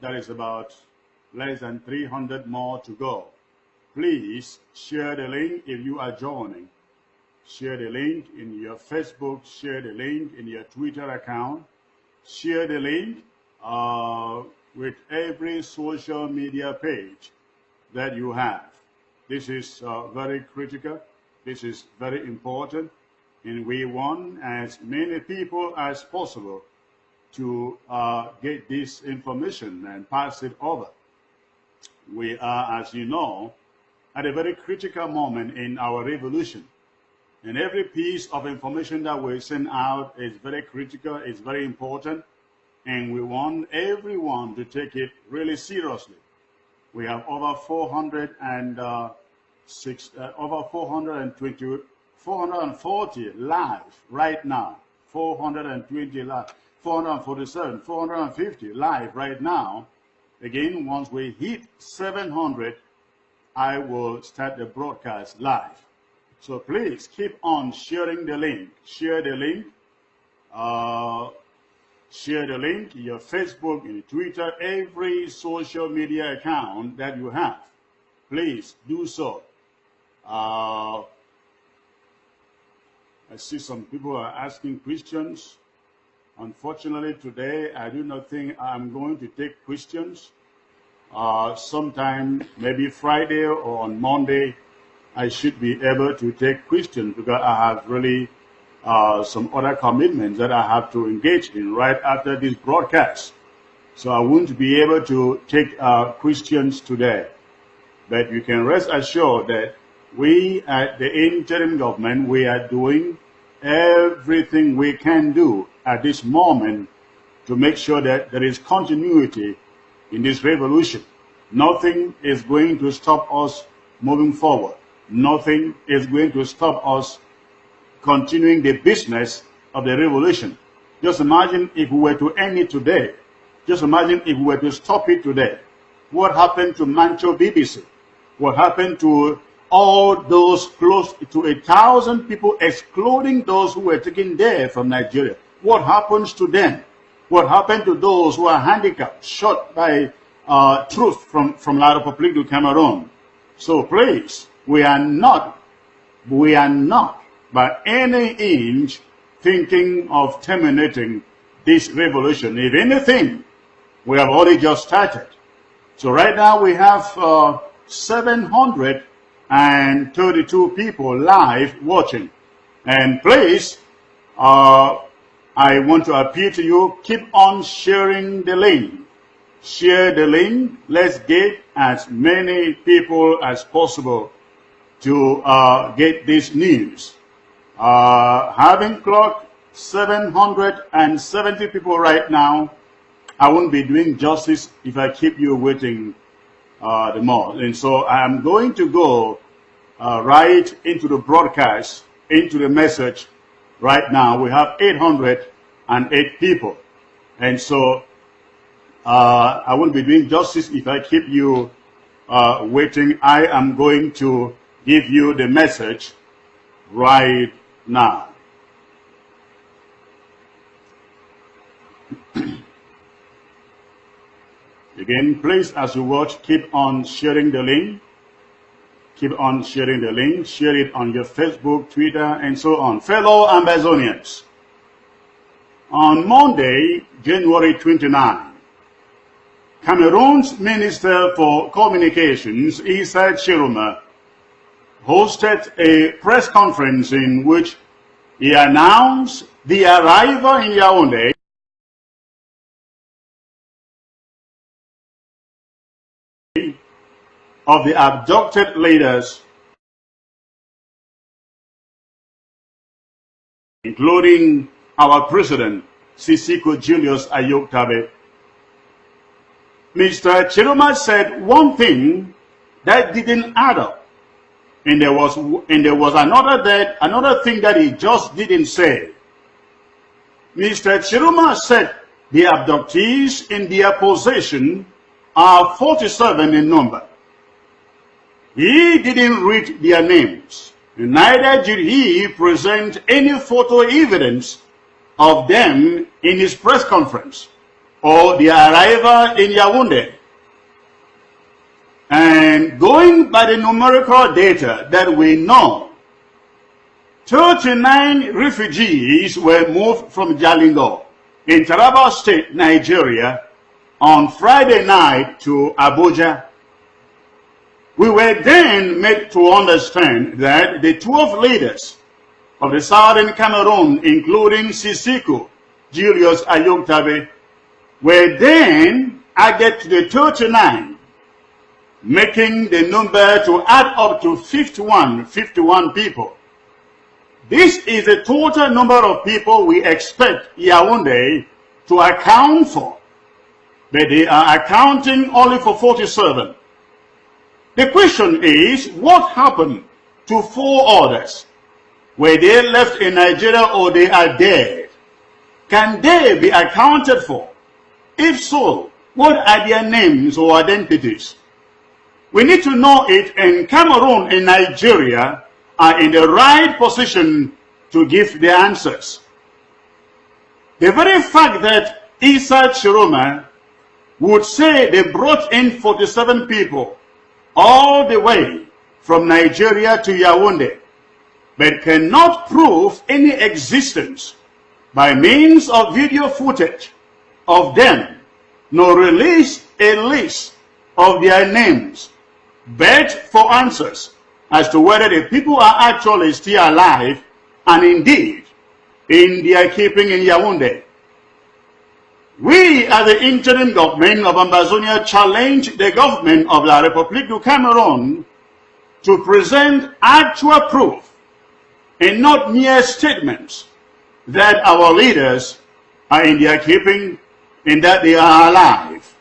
There is about less than 300 more to go. Please share the link if you are joining. Share the link in your Facebook, share the link in your Twitter account, share the link with every social media page that you have. This is very critical. This is very important. And we want as many people as possible to get this information and pass it over. We are, as you know, at a very critical moment in our revolution. And every piece of information that we send out is very critical, is very important, and we want everyone to take it really seriously. We have over 440 live right now, 420 live, 447, 450 live right now. Again, once we hit 700, I will start the broadcast live. So please keep on sharing the link. Share the link. Share the link in your Facebook, in your Twitter, every social media account that you have. Please do so. I see some people are asking questions. Unfortunately, today, I do not think I'm going to take questions. Sometime, maybe Friday or on Monday, I should be able to take questions because I have really some other commitments that I have to engage in right after this broadcast. So I won't be able to take questions today. But you can rest assured that we at the interim government, we are doing everything we can do at this moment to make sure that there is continuity in this revolution. Nothing is going to stop us moving forward. Nothing is going to stop us continuing the business of the revolution. Just imagine if we were to end it today. Just imagine if we were to stop it today. What happened to Mancho BBC? What happened to all those close to 1,000 people, excluding those who were taken there from Nigeria? What happens to them? What happened to those who are handicapped, shot by troops from La République du Cameroon? So please, we are not by any inch thinking of terminating this revolution. If anything, we have already just started. So right now we have 732 people live watching. And please, I want to appeal to you, keep on sharing the link. Share the link. Let's get as many people as possible to get this news. Having clocked 770 people right now, I won't be doing justice if I keep you waiting the more. And so I'm going to go right into the broadcast, into the message right now. We have 808 people. And so I won't be doing justice if I keep you waiting. I am going to give you the message right now. Again, please, as you watch, keep on sharing the link. Keep on sharing the link. Share it on your Facebook, Twitter, and so on. Fellow Ambazonians, on Monday, January 29, Cameroon's Minister for Communications, Issa Chiroma, hosted a press conference in which he announced the arrival in Yaoundé of the abducted leaders, including our president, Sisiko Julius Ayok-Tabe. Mr. Chiroma said one thing that didn't add up. And there was another thing that he just didn't say. Mr. Chiroma said the abductees in their possession are 47 in number. He didn't read their names, and neither did he present any photo evidence of them in his press conference. or their arrival in Yaoundé. And going by the numerical data that we know, 39 refugees were moved from Jalingo in Taraba State, Nigeria, on Friday night to Abuja. We were then made to understand that the 12 leaders of the southern Cameroon, including Sisiko, Julius Ayoktabe, were then added to the 39, making the number to add up to 51 people. This is the total number of people we expect Yaoundé to account for, but they are accounting only for 47. The question is, what happened to 4 others? Were they left in Nigeria or they are dead? Can they be accounted for? If so, what are their names or identities? We need to know it, and Cameroon and Nigeria are in the right position to give the answers. The very fact that Issa Chiroma would say they brought in 47 people all the way from Nigeria to Yaoundé, but cannot prove any existence by means of video footage of them, nor release a list of their names, beg for answers as to whether the people are actually still alive and indeed in their keeping in Yaoundé. We, as the interim government of Ambazonian, challenge the government of La République du Cameroon to present actual proof and not mere statements that our leaders are in their keeping and that they are alive.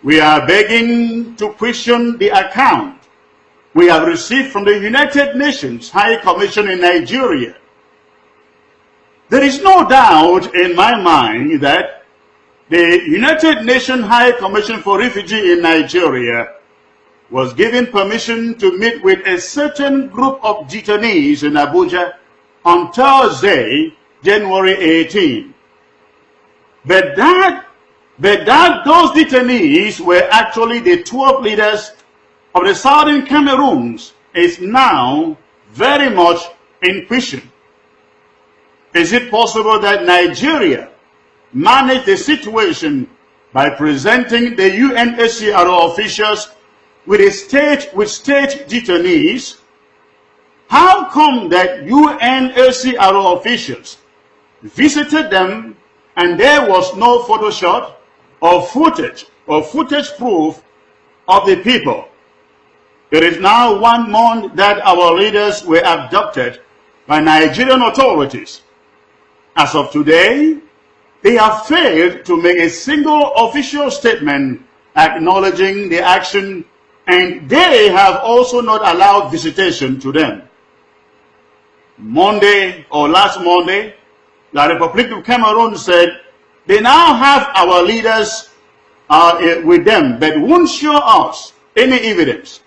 We are begging to question the account we have received from the United Nations High Commission in Nigeria. There is no doubt in my mind that the United Nations High Commission for Refugees in Nigeria was given permission to meet with a certain group of detainees in Abuja on Thursday, January 18. But those detainees were actually the 12 leaders of the southern Cameroons is now very much in question. Is it possible that Nigeria managed the situation by presenting the UNHCR officials with state detainees? How come that UNHCR officials visited them and there was no Photoshop or footage proof of the people? It is now 1 month that our leaders were abducted by Nigerian authorities. As of today, they have failed to make a single official statement acknowledging the action, and they have also not allowed visitation to them. Last Monday, La République du Cameroon said they now have our leaders with them, but won't show us any evidence.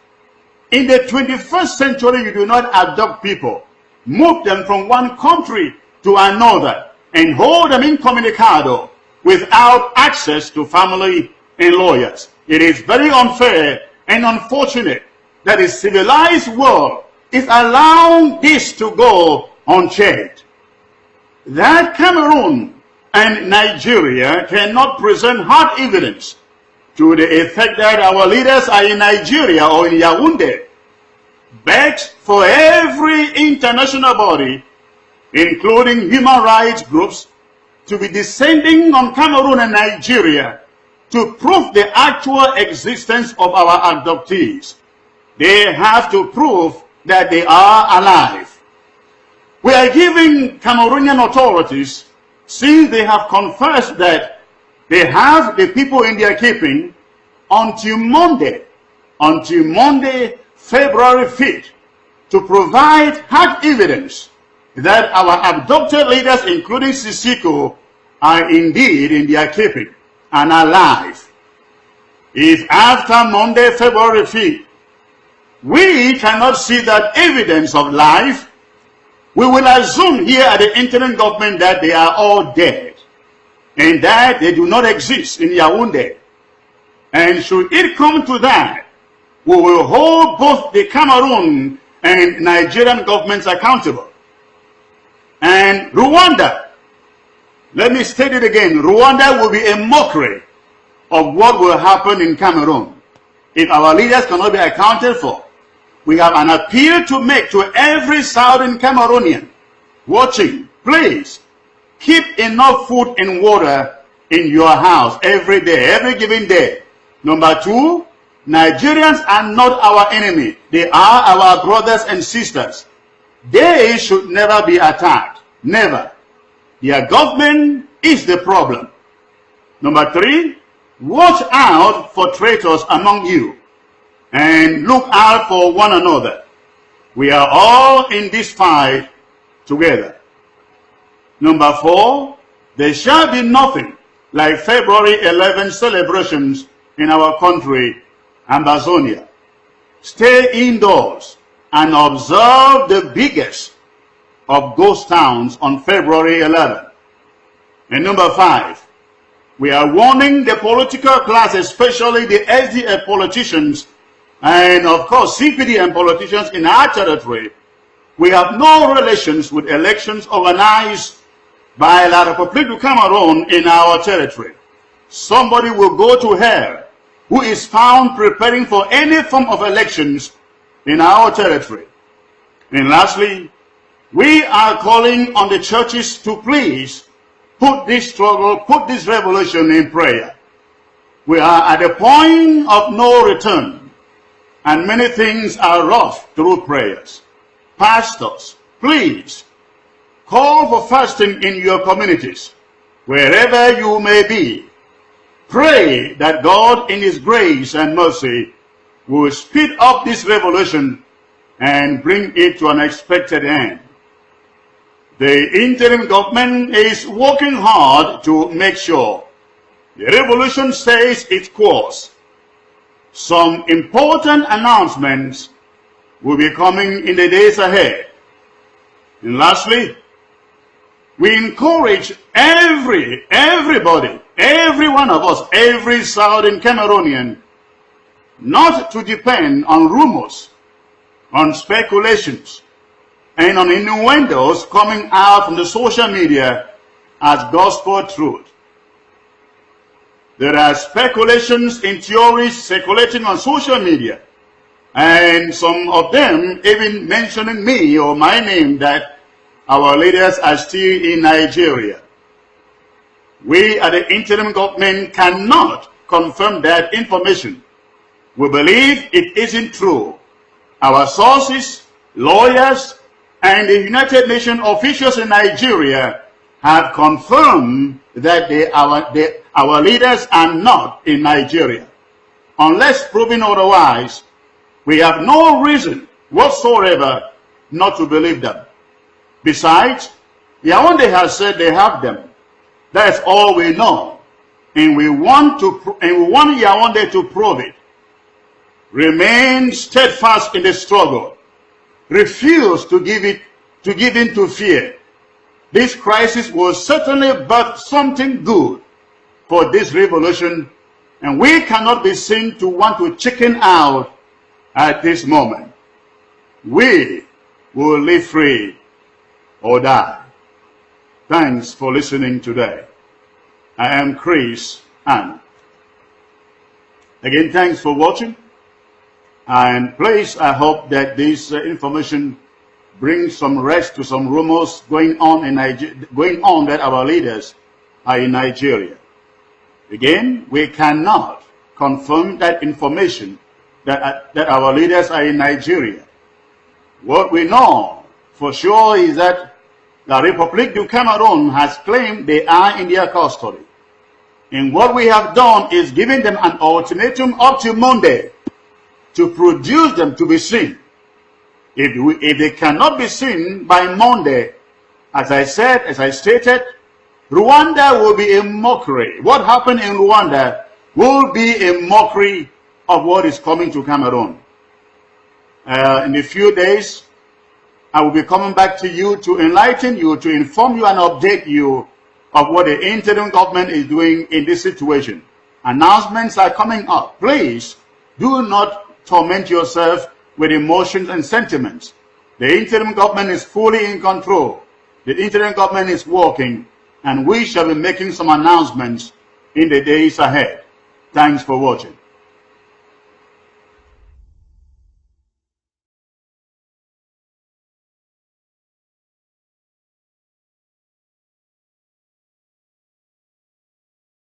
In the 21st century, you do not abduct people, move them from one country to another, and hold them incommunicado without access to family and lawyers. It is very unfair and unfortunate that the civilized world is allowing this to go unchecked. That Cameroon and Nigeria cannot present hard evidence to the effect that our leaders are in Nigeria or in Yaoundé, begs for every international body, including human rights groups, to be descending on Cameroon and Nigeria to prove the actual existence of our abductees. They have to prove that they are alive. We are giving Cameroonian authorities, since they have confessed that they have the people in their keeping, until Monday, February 5th, to provide hard evidence that our abducted leaders, including Sisiko, are indeed in their keeping and alive. If after Monday, February 5th, we cannot see that evidence of life, we will assume here at the interim government that they are all dead. and that they do not exist in Yaoundé. And should it come to that, we will hold both the Cameroon and Nigerian governments accountable. And Rwanda, let me state it again, Rwanda will be a mockery of what will happen in Cameroon if our leaders cannot be accounted for. We have an appeal to make to every Southern Cameroonian watching. Please, keep enough food and water in your house every day, every given day. Number two, Nigerians are not our enemy. They are our brothers and sisters. They should never be attacked. Never. Their government is the problem. Number three, watch out for traitors among you and look out for one another. We are all in this fight together. Number four, there shall be nothing like February 11 celebrations in our country, Ambazonian. Stay indoors and observe the biggest of ghost towns on February 11. And number five, we are warning the political class, especially the SDF politicians, and of course CPD and politicians in our territory. We have no relations with elections organized by La République du Cameroun in our territory. Somebody will go to hell who is found preparing for any form of elections in our territory. And lastly, we are calling on the churches to please put this struggle, put this revolution in prayer. We are at a point of no return, and many things are rough through prayers. Pastors, please call for fasting in your communities, wherever you may be. Pray that God in His grace and mercy will speed up this revolution and bring it to an expected end. The interim government is working hard to make sure the revolution stays its course. Some important announcements will be coming in the days ahead. And lastly, we encourage everybody, every one of us, every Southern Cameroonian, not to depend on rumors, on speculations, and on innuendos coming out from the social media as gospel truth. There are speculations and theories circulating on social media, and some of them even mentioning me or my name, that our leaders are still in Nigeria. We at the interim government cannot confirm that information. We believe it isn't true. Our sources, lawyers, and the United Nations officials in Nigeria have confirmed that our leaders are not in Nigeria. Unless proven otherwise, we have no reason whatsoever not to believe them. Besides, Yaoundé has said they have them. That's all we know, and we want Yaoundé to prove it. Remain steadfast in the struggle. Refuse to give in to fear. This crisis will certainly birth something good for this revolution, and we cannot be seen to want to chicken out at this moment. We will live free or die. Thanks for listening today. I am Chris, and again, thanks for watching. And please, I hope that this information brings some rest to some rumors going on that our leaders are in Nigeria. Again, we cannot confirm that information that our leaders are in Nigeria. What we know for sure is that the République du Cameroun has claimed they are in their custody. And what we have done is giving them an ultimatum up to Monday to produce them to be seen. If they cannot be seen by Monday, as I stated, Rwanda will be a mockery. What happened in Rwanda will be a mockery of what is coming to Cameroon. In a few days, I will be coming back to you to enlighten you, to inform you and update you of what the interim government is doing in this situation. Announcements are coming up. Please do not torment yourself with emotions and sentiments. The interim government is fully in control. The interim government is working, and we shall be making some announcements in the days ahead. Thanks for watching.